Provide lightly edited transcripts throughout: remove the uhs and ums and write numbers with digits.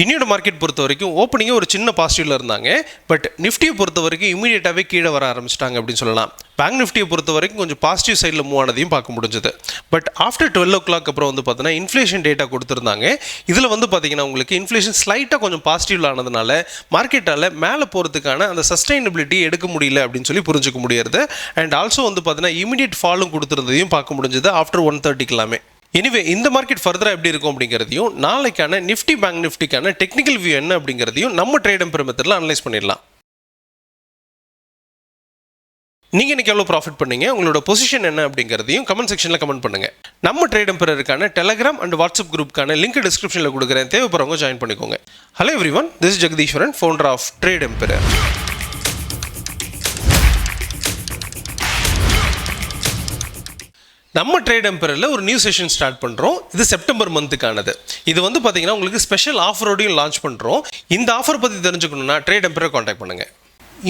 இன்னியோட market பொறுத்த வரைக்கும் ஓப்பனிங்கே ஒரு சின்ன பாசிட்டிவ்ல இருந்தாங்க. பட் நிஃப்டியை பொறுத்த வரைக்கும் இமீடியட்டாகவே கீழே வர ஆரம்பிச்சிட்டாங்க அப்படின்னு சொல்லலாம். பேங்க் நிஃப்டியை பொறுத்த வரைக்கும் கொஞ்சம் பாசிட்டிவ் சைடில் மூவ் ஆனதையும் பார்க்க முடிஞ்சது. பட் ஆஃப்டர் 12 o'clock அப்புறம் வந்து பார்த்தீங்கன்னா இன்ஃப்ளேஷன் டேட்டா கொடுத்துருந்தாங்க. இதில் வந்து பார்த்தீங்கன்னா உங்களுக்கு இன்ஃப்ளேஷன் ஸ்லைட்டாக கொஞ்சம் பாசிட்டிவ் ஆனதுனால மார்க்கெட்டால் மேலே போகிறதுக்கான அந்த சஸ்டைனபிலிட்டி எடுக்க முடியல அப்படின்னு சொல்லி புரிஞ்சுக்க முடியாது. அண்ட் ஆல்சோ வந்து பார்த்தீங்கன்னா இமீடியட் ஃபாலும் கொடுத்துருந்ததையும் பார்க்க முடிஞ்சது ஆஃப்டர் 1:30 எல்லாமே. எனிவே இந்த மார்க்கெட் ஃபர்தராக எப்படி இருக்கும் அப்படிங்கிறதையும் நாளைக்கான நிஃப்டி பேங்க் நிஃப்டிக்கான டெக்னிக்கல் வியூ என்ன அப்படிங்கிறதையும் நம்ம ட்ரேட் எம்பர் மெத்தடில் அனலைஸ் பண்ணிடலாம். நீங்கள் இன்றைக்கி எவ்வளோ ப்ராஃபிட் பண்ணீங்க, உங்களோட பொசிஷன் என்ன அப்படிங்கிறதையும் கமெண்ட் செக்ஷனில் கமெண்ட் பண்ணுங்கள். நம்ம ட்ரேட் எம்பரருக்கான டெலகிராம் அண்ட் வாட்ஸ்அப் குரூப்புக்கான லிங்க் டிஸ்கிரிப்ஷனில் கொடுக்குறேன், தேவைப்படுறவங்க ஜாயின் பண்ணிக்கோங்க. Hello everyone, this is Jagadeeswaran, founder of Trade Emperor. நம்ம ட்ரேட் எம்பரரில் ஒரு நியூ செஷன் ஸ்டார்ட் பண்ணுறோம். இது செப்டம்பர் மந்த்துக்கானது. இது வந்து பார்த்தீங்கன்னா உங்களுக்கு ஸ்பெஷல் ஆஃபரோடையும் லான்ச் பண்ணுறோம். இந்த ஆஃபர் பற்றி தெரிஞ்சுக்கணுன்னா ட்ரேட் எம்பரரை காண்டாக்ட் பண்ணுங்கள்.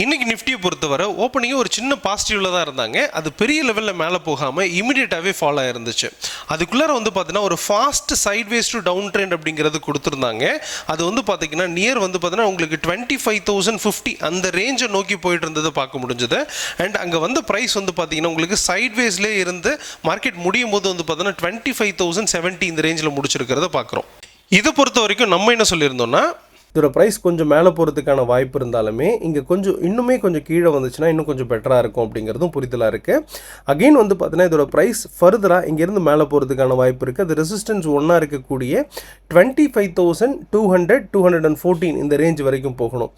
இன்றைக்கி நிஃப்டியை பொறுத்தவரை ஓப்பனிங்கே ஒரு சின்ன பாசிட்டிவில் தான் இருந்தாங்க. அது பெரிய லெவலில் மேலே போகாமல் இமீடியட்டாகவே ஃபாலோ ஆயிருந்துச்சு. அதுக்குள்ளார வந்து பார்த்தீங்கன்னா ஒரு fast sideways to down trend அப்படிங்கிறது கொடுத்துருந்தாங்க. அது வந்து பார்த்தீங்கன்னா நியர் வந்து பார்த்தீங்கன்னா உங்களுக்கு 25,050 அந்த ரேஞ்சை நோக்கி போயிட்டு இருந்ததை பார்க்க முடிஞ்சது. அண்ட் அங்கே வந்து ப்ரைஸ் வந்து பார்த்தீங்கன்னா உங்களுக்கு சைட்வேஸ்லேயே இருந்து மார்க்கெட் முடியும் போது வந்து பார்த்தீங்கன்னா 25,070 இந்த ரேஞ்சில் முடிச்சிருக்கிறத பார்க்குறோம். இதை பொறுத்த வரைக்கும் நம்ம என்ன சொல்லியிருந்தோம்னா, இதோட ப்ரைஸ் கொஞ்சம் மேலே போகிறதுக்கான வாய்ப்பு இருந்தாலுமே இங்கே இன்னுமே கொஞ்சம் கீழே வந்துச்சுன்னா இன்னும் கொஞ்சம் பெட்டராக இருக்கும் அப்படிங்கிறதும் புரிதலாக இருக்குது. அகெயின் வந்து பார்த்தீங்கன்னா இதோட ப்ரைஸ் ஃபர்தராக இங்கேருந்து மேலே போகிறதுக்கான வாய்ப்பு இருக்குது. அது ரெசிஸ்டன்ஸ் ஒன்றா இருக்கக்கூடிய 25,200 214 இந்த ரேஞ்ச் வரைக்கும் போகணும்.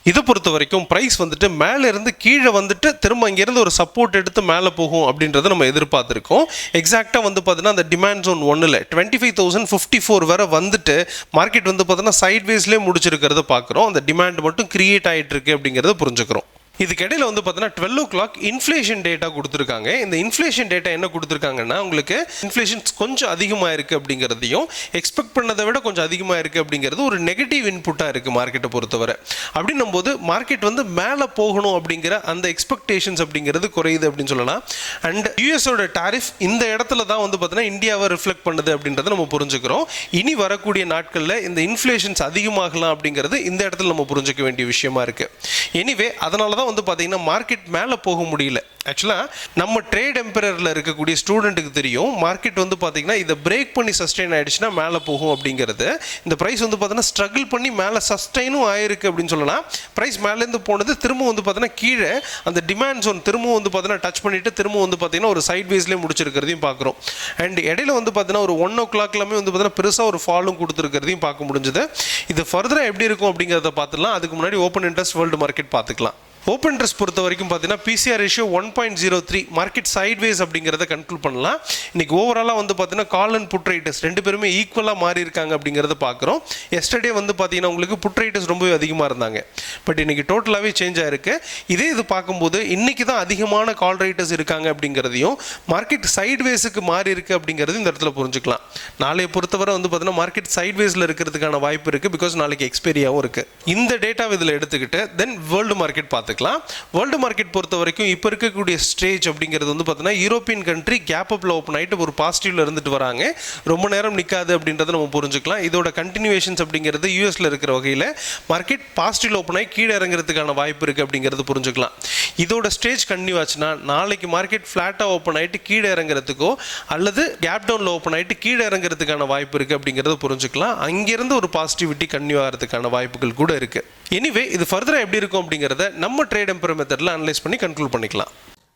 இதை பொறுத்த வரைக்கும் ப்ரைஸ் வந்துட்டு மேலே இருந்து கீழே வந்துட்டு திரும்ப இங்கேருந்து ஒரு சப்போர்ட் எடுத்து மேலே போகும் அப்படின்றத நம்ம எதிர்பார்த்துருக்கோம். எக்ஸாக்டாக வந்து பார்த்தீங்கன்னா அந்த டிமாண்ட் ஜோன் 1 25,054 வரை வந்துட்டு மார்க்கெட் வந்து பார்த்தீங்கன்னா சைட்வேஸ்லேயே முடிச்சிருக்கிறத பார்க்குறோம். அந்த டிமாண்ட் மட்டும் கிரியேட் ஆகிட்டு இருக்கு அப்படிங்கிறத புரிஞ்சுக்கிறோம். இதுக்கு இடையில வந்து பார்த்தீங்கன்னா 12 o'clock இன்ஃப்ளேஷன் டேட்டா கொடுத்துருக்காங்க. இந்த இன்ஃப்ளேஷன் டேட்டா என்ன கொடுத்துருக்காங்கன்னா உங்களுக்கு இன்ஃப்ளேஷன் கொஞ்சம் அதிகமாக இருக்குது அப்படிங்கிறதையும் எக்ஸ்பெக்ட் பண்ணதை விட கொஞ்சம் அதிகமாக இருக்குது அப்படிங்கிறது ஒரு நெகட்டிவ் இன்புட்டாக இருக்குது மார்க்கெட்டை பொறுத்தவரை. அப்படின்னும் போது மார்க்கெட் வந்து மேலே போகணும் அப்படிங்கிற அந்த எக்ஸ்பெக்டேஷன்ஸ் அப்படிங்கிறது குறையுது அப்படின்னு சொல்லலாம். அண்ட் யூஎஸோட டாரிஃப் இந்த இடத்துல தான் வந்து பார்த்தீங்கன்னா இந்தியாவை ரிஃப்ளெக்ட் பண்ணுது அப்படின்றத நம்ம புரிஞ்சுக்கிறோம். இனி வரக்கூடிய நாட்களில் இந்த இன்ஃப்ளேஷன்ஸ் அதிகமாகலாம் அப்படிங்கிறது இந்த இடத்துல நம்ம புரிஞ்சுக்க வேண்டிய விஷயமா இருக்குது. எனிவே அதனால தான் வந்து பார்த்தீங்கன்னா மார்க்கெட் மேலே போக முடியல. ஆக்சுவலாக நம்ம ட்ரேட் எம்பரரில் இருக்கக்கூடிய ஸ்டூடெண்ட்டுக்கு தெரியும் மார்க்கெட் வந்து பார்த்தீங்கன்னா இதை பிரேக் பண்ணி சஸ்டெயின் ஆகிடுச்சுன்னா மேலே போகும் அப்படிங்கிறது. இந்த ப்ரைஸ் வந்து பார்த்தீங்கன்னா ஸ்ட்ரகிள் பண்ணி மேலே சஸ்டெயினும் ஆயிருக்கு அப்படின்னு சொல்லலாம். ப்ரைஸ் மேலேருந்து போனது திரும்ப வந்து பார்த்தீங்கன்னா கீழே அந்த டிமாண்ட் ஜோன் திரும்ப வந்து பார்த்தீங்கன்னா டச் பண்ணிவிட்டு திரும்ப வந்து பார்த்தீங்கன்னா ஒரு சைட் வேஸ்லேயே முடிச்சிருக்கிறதையும் பார்க்குறோம். அண்ட் இடையில வந்து பார்த்தீங்கன்னா ஒரு 1 o'clock எல்லாமே வந்து பார்த்தீங்கன்னா பெருசாக ஒரு ஃபாலும் கொடுத்துருக்கிறதையும் பார்க்க முடிஞ்சது. இது ஃபர்தராக எப்படி இருக்கும் அப்படிங்கிறத பார்த்துலாம். அதுக்கு முன்னாடி ஓப்பன் இன்ட்ரெஸ்ட் வேர்ல்டு மார்க்கெட் பார்த்துக்கலாம். ஓப்பன் இன்ட்ரெஸ்ட் பொறுத்த வரைக்கும் பார்த்தீங்கன்னா பிசிஆர் ரேஷியோ 1.03 மார்க்கெட் சைட்வேஸ் அப்படிங்கிறத கன்க்ளூட் பண்ணலாம். இன்றைக்கி ஓவராலாக வந்து பார்த்தீங்கன்னா கால் அண்ட் புட் ரைட்டர்ஸ் ரெண்டு பேருமே ஈக்குவலாக மாறி இருக்காங்க அப்படிங்கிறத பார்க்குறோம். எஸ்டர்டே வந்து பார்த்தீங்கன்னா உங்களுக்கு புட் ரைட்டர்ஸ் ரொம்பவே அதிகமாக இருந்தாங்க. பட் இன்றைக்கி டோட்டலாகவே சேஞ்ச் ஆகிருக்கு. இது பார்க்கும்போது இன்றைக்கி தான் அதிகமான கால் ரைட்டர்ஸ் இருக்காங்க அப்படிங்கிறதையும் மார்க்கெட் சைட்வேஸுக்கு மாறி இருக்குது அப்படிங்கிறது இந்த இடத்துல புரிஞ்சுக்கலாம். நாளைய பொறுத்தவரை வந்து பார்த்தீங்கன்னா மார்க்கெட் சைட்வேஸில் இருக்கிறதுக்கான வாய்ப்பு இருக்குது. பிகாஸ் நாளைக்கு எக்ஸ்பைரியாகவும் இருக்குது. இந்த டேட்டாவை இதில் எடுத்துக்கிட்டு தென் வேர்ல்டு மார்க்கெட் பார்த்துக்கலாம். வேர்ல்டு மார்க்கெட் பொறுத்த வரைக்கும் இப்போ இருக்கக்கூடிய ஸ்டேஜ் அப்படிங்கிறது வந்து பார்த்தீங்கன்னா யூரோப்பியன் கண்ட்ரி கேப் அப்ல ஓப்பன் ஆகிட்டு ஒரு பாசிட்டிவ்ல இருந்துட்டு வராங்க. ரொம்ப நேரம் நிற்காது அப்படின்றத நம்ம புரிஞ்சுக்கலாம். இதோட கண்டினியூவேஷன்ஸ் அப்படிங்கிறது யூஎஸ்ல இருக்கிற வகையில் மார்க்கெட் பாசிட்டிவ்ல ஓப்பன் ஆகி கீழே இறங்குறதுக்கான வாய்ப்பு இருக்குது அப்படிங்கிறது புரிஞ்சுக்கலாம். இதோட ஸ்டேஜ் கண்டினியூ ஆச்சுன்னா நாளைக்கு மார்க்கெட் ஃப்ளாட்டாக ஓப்பன் ஆகிட்டு கீழே இறங்குறதுக்கோ அல்லது கேப் டவுனில் ஓப்பன் ஆகிட்டு கீழே இறங்குறதுக்கான வாய்ப்பு இருக்குது அப்படிங்கிறத புரிஞ்சுக்கலாம். அங்கேருந்து ஒரு பாசிட்டிவிட்டி கண்டினியூ ஆகிறதுக்கான வாய்ப்புகள் கூட இருக்குது. எனிவே இது ஃபர்தராக எப்படி இருக்கும் அப்படிங்கிறத நம்ம ட்ரேட் எம்பர் மெத்தடில் அனலைஸ் பண்ணி கன்க்ளூட் பண்ணிக்கலாம்.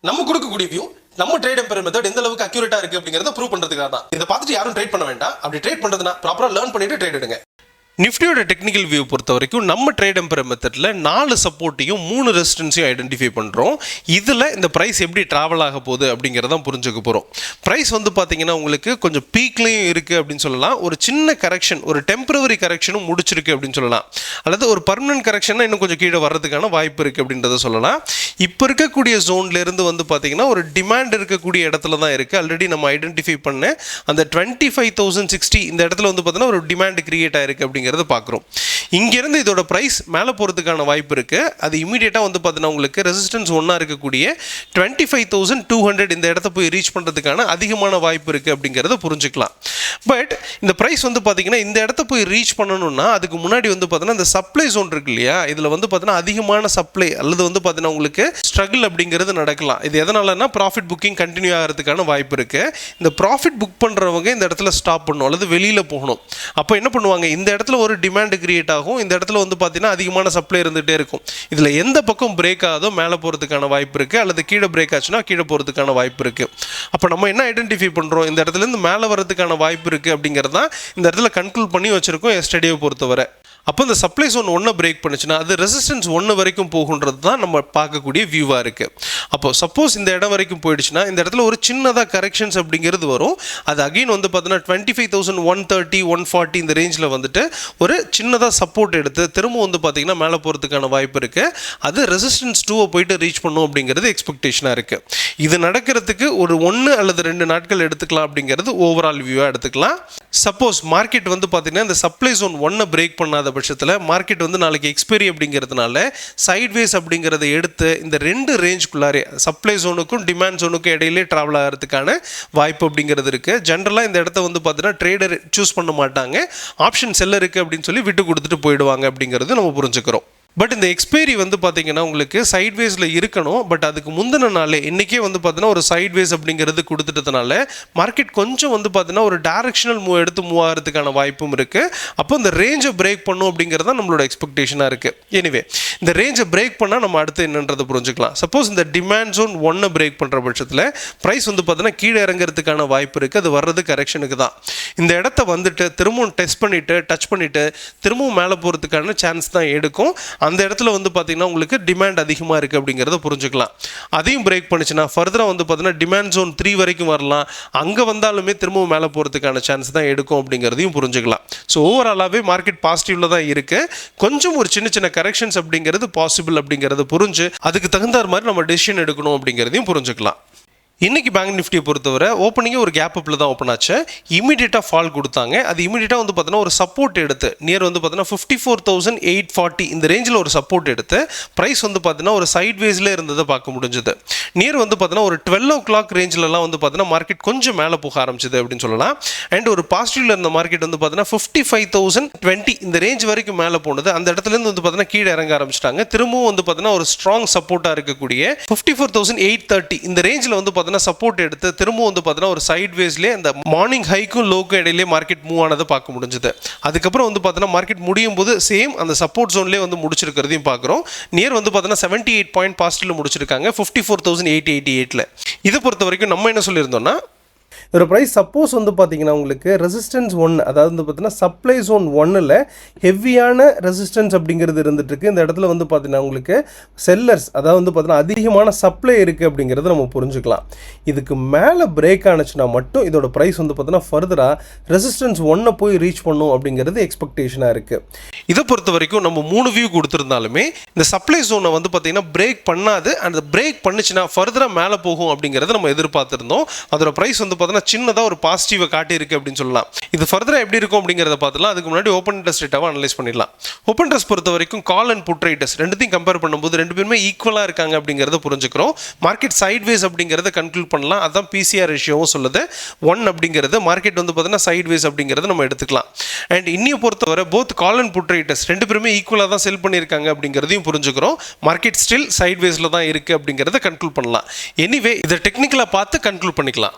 நம்ம கொடுக்கக்கூடிய வியூ நம்ம ட்ரேட் எம்பர் மெத்தட் எந்த அளவுக்கு அக்யூரேட்டா இருக்கு அப்படிங்கறத ப்ரூவ் பண்றதுக்காக தான். இதை பார்த்துட்டு யாரும் ட்ரேட் பண்ண வேண்டாம். அப்படி ட்ரேட் பண்றதுனா ப்ராப்பரா லேர்ன் பண்ணிட்டு ட்ரேட் எடுங்க. நிஃப்டியோட டெக்னிக்கல் வியூ பொறுத்த வரைக்கும் நம்ம ட்ரேட் எம்பர் மெத்தடில் 4 சப்போர்ட்டையும் 3 ரெசிஸ்டன்ஸையும் ஐடென்டிஃபை பண்ணுறோம். இதில் இந்த ப்ரைஸ் எப்படி ட்ராவல் ஆக போகுது அப்படிங்கிறதான் புரிஞ்சுக்க போகிறோம். ப்ரைஸ் வந்து பார்த்தீங்கன்னா உங்களுக்கு கொஞ்சம் பீக்லேயும் இருக்குது அப்படின்னு சொல்லலாம். ஒரு சின்ன கரெக்ஷன், ஒரு டெம்பரவரி கரெக்ஷனும் முடிச்சிருக்கு அப்படின்னு சொல்லலாம். அல்லது ஒரு பர்மனன்ட் கரெக்ஷனாக இன்னும் கொஞ்சம் கீழே வர்றதுக்கான வாய்ப்பு இருக்குது அப்படின்றத சொல்லலாம். இப்போ இருக்கக்கூடிய ஜோன்லேருந்து வந்து பார்த்தீங்கன்னா ஒரு டிமாண்ட் இருக்கக்கூடிய இடத்துல தான் இருக்குது. ஆல்ரெடி நம்ம ஐடென்டிஃபை பண்ண அந்த 25,060 இந்த இடத்துல வந்து பார்த்தீங்கன்னா ஒரு டிமாண்ட் கிரியேட் ஆயிருக்கு அப்படிங்கிறத பார்க்குறோம். இங்கேருந்து இதோட ப்ரைஸ் மேலே போகிறதுக்கான வாய்ப்பு இருக்குது. அது இமீடியட்டாக வந்து பார்த்தீங்கன்னா உங்களுக்கு ரெசிஸ்டன்ஸ் ஒன்றா இருக்கக்கூடிய 25,200 இந்த இடத்த போய் ரீச் பண்ணுறதுக்கான அதிகமான வாய்ப்பு இருக்குது அப்படிங்கிறத புரிஞ்சுக்கலாம். பட் இந்த ப்ரைஸ் வந்து பார்த்தீங்கன்னா இந்த இடத்த போய் ரீச் பண்ணணும்னா அதுக்கு முன்னாடி வந்து பார்த்தீங்கன்னா இந்த சப்ளை ஜோன் இருக்கு இல்லையா, இதில் வந்து பார்த்தீங்கன்னா அதிகமான சப்ளை அல்லது வந்து பார்த்தீங்கன்னா உங்களுக்கு ஸ்ட்ரகிள் அப்படிங்கிறது நடக்கலாம். இது எதனாலன்னா ப்ராஃபிட் புக்கிங் கண்டினியூ ஆகிறதுக்கான வாய்ப்பு இருக்குது. இந்த ப்ராஃபிட் புக் பண்ணுறவங்க இந்த இடத்துல ஸ்டாப் பண்ணணும் அல்லது வெளியில் போகணும். அப்போ என்ன பண்ணுவாங்க, இந்த இடத்துல ஒரு டிமாண்ட் கிரியேட் ஆகும், இந்த இடத்துல வந்து பார்த்தீங்கன்னா அதிகமான சப்ளை இருந்துகிட்டே இருக்கும். இதில் எந்த பக்கம் பிரேக் ஆகுதோ மேலே போகிறதுக்கான வாய்ப்பு இருக்குது, அல்லது கீழே பிரேக் ஆச்சுன்னா கீழே போகிறதுக்கான வாய்ப்பு இருக்குது. அப்போ நம்ம என்ன ஐடென்டிஃபை பண்ணுறோம், இந்த இடத்துலேருந்து மேலே வரதுக்கான வாய்ப்பு இருக்குது அப்படிங்கிறது தான் இந்த இடத்துல கன்க்ளூட் பண்ணி வச்சுருக்கோம் எஸ்டர்டேவை பொறுத்தவரை. அப்போ இந்த சப்ளை ஜோன் ஒன்று பிரேக் பண்ணுச்சுன்னா அது ரெசிஸ்டன்ஸ் ஒன்று வரைக்கும் போகுன்றது தான் நம்ம பார்க்கக்கூடிய வியூவாக இருக்குது. அப்போ சப்போஸ் இந்த இடம் வரைக்கும் போயிடுச்சுன்னா இந்த இடத்துல ஒரு சின்னதாக கரெக்ஷன்ஸ் அப்படிங்கிறது வரும். அது அகெயின் வந்து பார்த்தீங்கன்னா 25,130 140 இந்த ரேஞ்சில் வந்துட்டு ஒரு சின்னதாக சப்போர்ட் எடுத்து திரும்ப வந்து பார்த்தீங்கன்னா மேலே போகிறதுக்கான வாய்ப்பு இருக்குது. அது ரெசிஸ்டன்ஸ் 2 போயிட்டு ரீச் பண்ணும் அப்படிங்கிறது எக்ஸ்பெக்டேஷனாக இருக்குது. இது நடக்கிறதுக்கு ஒரு 1 அல்லது 2 நாட்கள் எடுத்துக்கலாம் அப்படிங்கிறது ஓவரால் வியூவாக எடுத்துக்கலாம். சப்போஸ் மார்க்கெட் வந்து பார்த்தீங்கன்னா இந்த சப்ளை ஜோன் 1 பிரேக் பண்ணாத பட்சத்தில் மார்க்கெட் வந்து நாளைக்கு எக்ஸ்பைரி அப்படிங்கிறதுனால சைட்வேஸ் அப்படிங்கிறத எடுத்து இந்த 2 ரேஞ்சுக்குள்ளாரே சப்ளை ஜோனுக்கும் டிமாண்ட் ஜோனுக்கும் இடையிலே ட்ராவல் ஆகிறதுக்கான வாய்ப்பு அப்படிங்கிறது இருக்குது. ஜென்ரலாக இந்த இடத்த வந்து பார்த்தீங்கன்னா ட்ரேடர் சூஸ் பண்ண மாட்டாங்க, ஆப்ஷன் செல்லருக்கு அப்படின்னு சொல்லி விட்டு கொடுத்துட்டு போயிடுவாங்க அப்படிங்கிறது நம்ம புரிஞ்சுக்கிறோம். பட் இந்த எக்ஸ்பைரி வந்து பார்த்தீங்கன்னா உங்களுக்கு சைட்வேஸில் இருக்கணும். பட் அதுக்கு முந்தின நாளே இன்றைக்கே வந்து பார்த்தீங்கன்னா ஒரு சைட்வேஸ் அப்படிங்கிறது கொடுத்துட்டதுனால மார்க்கெட் கொஞ்சம் வந்து பார்த்தீங்கன்னா ஒரு டைரக்ஷனல் மூவ் எடுத்து மூவ் ஆகிறதுக்கான வாய்ப்பும் இருக்குது. அப்போ இந்த ரேஞ்சை பிரேக் பண்ணும் அப்படிங்கிறது தான் நம்மளோட எக்ஸ்பெக்டேஷனாக இருக்குது. எனிவே இந்த ரேஞ்சை பிரேக் பண்ணால் நம்ம அடுத்து என்னன்றதை புரிஞ்சுக்கலாம். சப்போஸ் இந்த டிமாண்ட் ஜோன் 1 பிரேக் பண்ணுற பட்சத்தில் ப்ரைஸ் வந்து பார்த்தீங்கன்னா கீழே இறங்கிறதுக்கான வாய்ப்பு இருக்குது. அது வர்றது கரெக்ஷனுக்கு தான். இந்த இடத்த வந்துட்டு திரும்பவும் டெஸ்ட் பண்ணிவிட்டு டச் பண்ணிவிட்டு திரும்பவும் மேலே போகிறதுக்கான சான்ஸ் தான் எடுக்கும். அந்த இடத்துல வந்து பார்த்தீங்கன்னா உங்களுக்கு டிமாண்ட் அதிகமாக இருக்குது அப்படிங்கிறத புரிஞ்சுக்கலாம். அதையும் பிரேக் பண்ணிச்சுன்னா ஃபர்தராக வந்து பார்த்தீங்கன்னா டிமாண்ட் ஜோன் 3 வரைக்கும் வரலாம். அங்கே வந்தாலுமே திரும்பவும் மேலே போகிறதுக்கான சான்ஸ் தான் எடுக்கும் அப்படிங்கிறதையும் புரிஞ்சுக்கலாம். ஸோ ஓவராலாகவே மார்க்கெட் பாசிட்டிவில் தான் இருக்குது. கொஞ்சம் ஒரு சின்ன சின்ன கரெக்ஷன்ஸ் அப்படிங்கிறது பாசிபிள் அப்படிங்கிறது புரிஞ்சு அதுக்கு தகுந்த மாதிரி நம்ம டெசிஷன் எடுக்கணும் அப்படிங்கிறதையும் புரிஞ்சுக்கலாம். இன்றைக்கி பேங்க் நிஃப்டியை பொறுத்தவரை ஓப்பனிங்கே ஒரு கேப் அப்பில் தான் ஓப்பன் ஆச்சு. இமீடியட்டாக ஃபால் கொடுத்தாங்க. அது இமீடியட்டாக வந்து பார்த்தீங்கன்னா ஒரு சப்போர்ட் எடுத்து நியர் வந்து பார்த்தீங்கன்னா 54,840 இந்த ரேஞ்சில் ஒரு சப்போர்ட் எடுத்து ப்ரைஸ் வந்து பார்த்தீங்கன்னா ஒரு சைட்வேஸில் இருந்ததை பார்க்க முடிஞ்சது. நியர் வந்து பார்த்தீங்கன்னா ஒரு 12 o'clock ரேஞ்சிலலாம் வந்து பார்த்தீங்கன்னா மார்க்கெட் கொஞ்சம் மேலே போக ஆரம்பிச்சது அப்படின்னு சொல்லலாம். அண்ட் ஒரு பாசிட்டிவில் இருந்த மார்க்கெட் வந்து பார்த்தீங்கன்னா 55,020 இந்த ரேஞ்ச் வரைக்கும் மேலே போனது. அந்த இடத்துலேருந்து வந்து பார்த்தீங்கன்னா கீழே இறங்க ஆரம்பிச்சிட்டாங்க. திரும்பவும் வந்து பார்த்தீங்கன்னா ஒரு ஸ்ட்ராங் சப்போர்ட்டாக இருக்கக்கூடிய 54,830 இந்த ரேஞ்சில் வந்து பார்த்தீங்கன்னா சப்போர்ட் எடுத்து திரும்ப வந்து பார்த்தீங்கன்னா ஒரு சைட்வேஸ்லேயே அந்த மார்னிங் ஹைக்கும் லோக்கும் இடையிலே மார்க்கெட் மூவ் ஆனதை பார்க்க முடிஞ்சது. அதுக்கப்புறம் வந்து பார்த்தீங்கன்னா மார்க்கெட் முடியும் போது சேம் அந்த சப்போர்ட் ஜோன்லேயே வந்து முடிச்சிருக்கிறதையும் பார்க்குறோம். நியர் வந்து பார்த்தீங்கன்னா 78 பாயிண்ட் பாசிட்டிவ்ல முடிச்சிருக்காங்க 54,888. இதை பொறுத்த வரைக்கும் நம்ம என்ன சொல்லியிருந்தோம்னா இதோட ப்ரைஸ் சப்போஸ் வந்து பார்த்தீங்கன்னா உங்களுக்கு ரெசிஸ்டன்ஸ் 1 அதாவது வந்து பார்த்தீங்கன்னா சப்ளை ஜோன் 1ல் ஹெவியான ரெசிஸ்டன்ஸ் அப்படிங்கிறது இருந்துகிட்ருக்கு. இந்த இடத்துல வந்து பார்த்தீங்கன்னா உங்களுக்கு செல்லர்ஸ் அதாவது வந்து பார்த்தீங்கன்னா அதிகமான சப்ளை இருக்குது அப்படிங்கிறத நம்ம புரிஞ்சுக்கலாம். இதுக்கு மேலே பிரேக் ஆனிச்சுன்னா மட்டும் இதோட ப்ரைஸ் வந்து பார்த்தீங்கன்னா ஃபர்தராக ரெசிஸ்டன்ஸ் 1 போய் ரீச் பண்ணும் அப்படிங்கிறது எக்ஸ்பெக்டேஷனாக இருக்குது. இதை பொறுத்த வரைக்கும் நம்ம 3 வியூ கொடுத்துருந்தாலுமே இந்த சப்ளை ஜோனை வந்து பார்த்தீங்கன்னா பிரேக் பண்ணாது. அந்த பிரேக் பண்ணுச்சுன்னா ஃபர்தராக மேலே போகும் அப்படிங்கிறத நம்ம எதிர்பார்த்துருந்தோம். அதோட ப்ரைஸ் வந்து பார்த்தீங்கன்னா சின்னதாக ஒரு பாசிட்டிவை காட்டியிருக்கு அப்படின்னு சொல்லலாம். இது ஃபர்தராக எப்படி இருக்கும் அப்படிங்கிறத பார்த்துலாம். அதுக்கு முன்னாடி ஓப்பன் இன்ட்ரெஸ்ட் ரேட்டாவை அனலைஸ் பண்ணிடலாம். ஓப்பன் இன்ட்ரெஸ்ட் பொறுத்த வரைக்கும் கால் அண்ட் புட் ரைட்டர்ஸ் ரெண்டுத்தையும் கம்பேர் பண்ணும்போது 2 பேருமே ஈக்குவலாக இருக்காங்க அப்படிங்கிறத புரிஞ்சுக்கிறோம். மார்க்கெட் சைட்வேஸ் அப்படிங்கிறத கன்க்ளூட் பண்ணலாம். அதான் பிசிஆர் ரேஷியோவும் சொல்லுது 1 அப்படிங்கிறது. மார்க்கெட் வந்து பார்த்தீங்கன்னா சைட்வேஸ் அப்படிங்கிறத நம்ம எடுத்துக்கலாம். அண்ட் இன்னியை பொறுத்தவரை both call and put writers 2 பேருமே ஈக்குவலாக தான் செல் பண்ணியிருக்காங்க அப்படிங்கிறதையும் புரிஞ்சுக்கிறோம். மார்க்கெட் ஸ்டில் சைட்வேஸில் தான் இருக்குது அப்படிங்கிறத கன்க்ளூட் பண்ணலாம். எனிவே இதை டெக்னிக்கலாக பார்த்து கன்க்ளூட் பண்ணிக்கலாம்.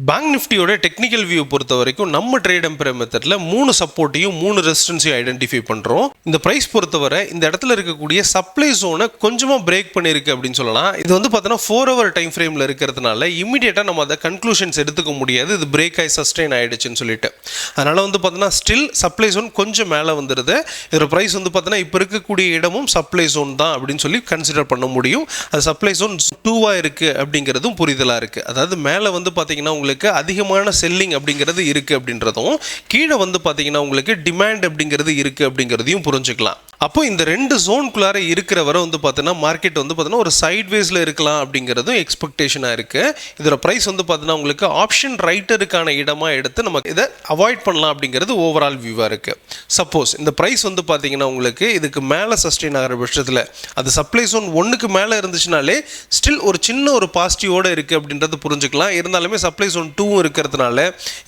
பேங்க் நிஃப்டியோட டெக்னிக்கல் வியூ பொறுத்த வரைக்கும் நம்ம ட்ரேட் எம்பையர் மெத்தடில் 3 சப்போர்ட்டையும் 3 ரெசிஸ்டன்ஸையும் ஐடென்டிஃபை பண்ணுறோம். இந்த ப்ரைஸ் பொறுத்தவரை இந்த இடத்துல இருக்கக்கூடிய சப்ளை ஜோனை கொஞ்சமாக பிரேக் பண்ணியிருக்கு அப்படின்னு சொல்லலாம். இது வந்து பார்த்தோன்னா 4 hour டைம் ஃப்ரேமில் இருக்கிறதுனால இமீடியட்டாக நம்ம அதை கன்க்ளூஷன்ஸ் எடுத்துக்க முடியாது. இது பிரேக் ஆகி சஸ்டெயின் ஆகிடுச்சுன்னு சொல்லிட்டு. அதனால் வந்து பார்த்தோன்னா ஸ்டில் சப்ளை ஜோன் கொஞ்சம் மேலே வந்துடுது. இதோட ப்ரைஸ் வந்து பார்த்தோன்னா இப்போ இருக்கக்கூடிய இடமும் சப்ளை ஜோன் தான் அப்படின்னு சொல்லி கன்சிடர் பண்ண முடியும். அது சப்ளை ஜோன் 2 இருக்குது அப்படிங்கிறதும் புரிதலாக இருக்குது. அதாவது மேலே வந்து பார்த்தீங்கன்னா உங்களுக்கு அதிகமான செல்லிங் அப்படிங்கிறது இருக்குது அப்படின்றதும், கீழே வந்து பார்த்தீங்கன்னா உங்களுக்கு டிமாண்ட் அப்படிங்கிறது இருக்குது அப்படிங்கிறதையும் புரிஞ்சுக்கலாம். அப்போ இந்த ரெண்டு ஜோனுக்குள்ளார இருக்கிற வரை வந்து பார்த்தீங்கன்னா மார்க்கெட் வந்து பார்த்தீங்கன்னா ஒரு சைட்வேஸில் இருக்கலாம் அப்படிங்கிறதும் எக்ஸ்பெக்டேஷனாக இருக்குது. இதோட ப்ரைஸ் வந்து பார்த்தீங்கன்னா உங்களுக்கு ஆப்ஷன் ரைட்டருக்கான இடமா எடுத்து நம்ம இதை அவாய்ட் பண்ணலாம் அப்படிங்கிறது ஓவரால் வியூவாக இருக்குது. சப்போஸ் இந்த ப்ரைஸ் வந்து பார்த்தீங்கன்னா உங்களுக்கு இதுக்கு மேலே சஸ்டெயின் ஆகிற பட்சத்தில் அது சப்ளை ஜோன் 1க்கு மேலே இருந்துச்சுனாலே ஸ்டில் ஒரு சின்ன ஒரு பாசிட்டிவோடு இருக்குது அப்படின்றது புரிஞ்சுக்கலாம். இருந்தாலுமே சப்ளை ஜோன் 2 இருக்கிறதுனால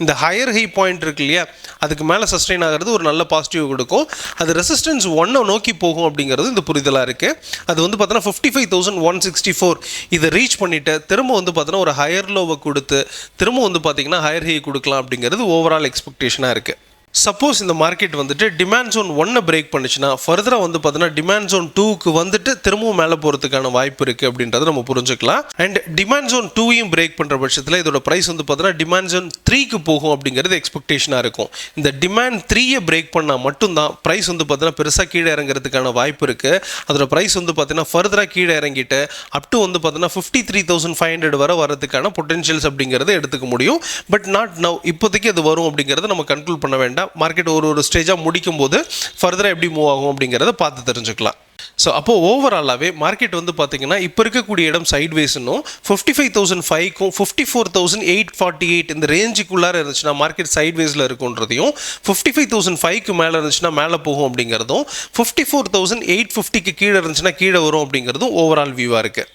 இந்த ஹையர் ஹை பாயிண்ட் இருக்கு இல்லையா, அதுக்கு மேலே சஸ்டெயின் ஆகிறது ஒரு நல்ல பாசிட்டிவ் கொடுக்கும். அது ரெசிஸ்டன்ஸ் 1 நோக்கி போகும் அப்படிங்கிறது இந்த புரிதலாக இருக்குது. அது வந்து பார்த்தீங்கன்னா 55,164 இதை ரீச் பண்ணிவிட்டு திரும்ப வந்து பார்த்தீங்கன்னா ஒரு ஹையர் லோவை கொடுத்து திரும்ப வந்து பார்த்தீங்கன்னா ஹையர் ஹை கொடுக்கலாம் அப்படிங்கிறது ஓவரால் எக்ஸ்பெக்டேஷனாக இருக்குது. சப்போஸ் இந்த மார்க்கெட் வந்துட்டு டிமாண்ட் ஜோன் 1 பிரேக் பண்ணுச்சுன்னா ஃபர்தராக வந்து பார்த்தீங்கன்னா டிமாண்ட் ஜோன் 2க்கு வந்துட்டு திரும்பவும் மேலே போகிறதுக்கான வாய்ப்பு இருக்குது அப்படின்றத நம்ம புரிஞ்சுக்கலாம். அண்ட் டிமாண்ட் ஜோன் 2யும் பிரேக் பண்ணுற பட்சத்தில் இதோட ப்ரைஸ் வந்து பார்த்தீங்கன்னா டிமாண்ட் ஜோன் 3க்கு போகும் அப்படிங்கிறது எக்ஸ்பெக்டேஷனாக இருக்கும். இந்த டிமாண்ட் 3யை பிரேக் பண்ணால் மட்டும்தான் ப்ரைஸ் வந்து பார்த்தீங்கன்னா பெருசாக கீழே இறங்குறதுக்கான வாய்ப்பு இருக்குது. அதோட ப்ரைஸ் வந்து பார்த்தீங்கன்னா ஃபர்தராக கீழே இறங்கிட்டு அப் டு வந்து பார்த்தீங்கன்னா 53,500 வரை வரதுக்கான பொட்டன்ஷியல்ஸ் அப்படிங்கிறத எடுத்துக்க முடியும். பட் நாட் நவ், இப்போதைக்கு அது வரும் அப்படிங்கிறத நம்ம கன்க்ளூட் பண்ண வேண்டாம். மார்க்கெட் ஒரு ஸ்டேஜாக முடிக்கும் போது ஃபர்தராக எப்படி மூவ் ஆகும் அப்படிங்கிறத பார்த்து தெரிஞ்சுக்கலாம். ஸோ அப்போ ஓவராலாகவே மார்க்கெட் வந்து பார்த்தீங்கன்னா இப்போ இருக்கக்கூடிய இடம் சைட்வேஸ்னும் 55,500க்கும் 54,848 இந்த ரேஞ்சுக்குள்ளார இருந்துச்சுன்னா மார்க்கெட் சைட்வேஸில் இருக்குன்றதையும், 55,005க்கு மேலே இருந்துச்சுன்னா மேலே போகும் அப்படிங்கிறதும், 54,850க்கு கீழே இருந்துச்சுன்னா கீழே வரும் அப்படிங்கிறதும் ஓவரால் வியூவாக இருக்குது.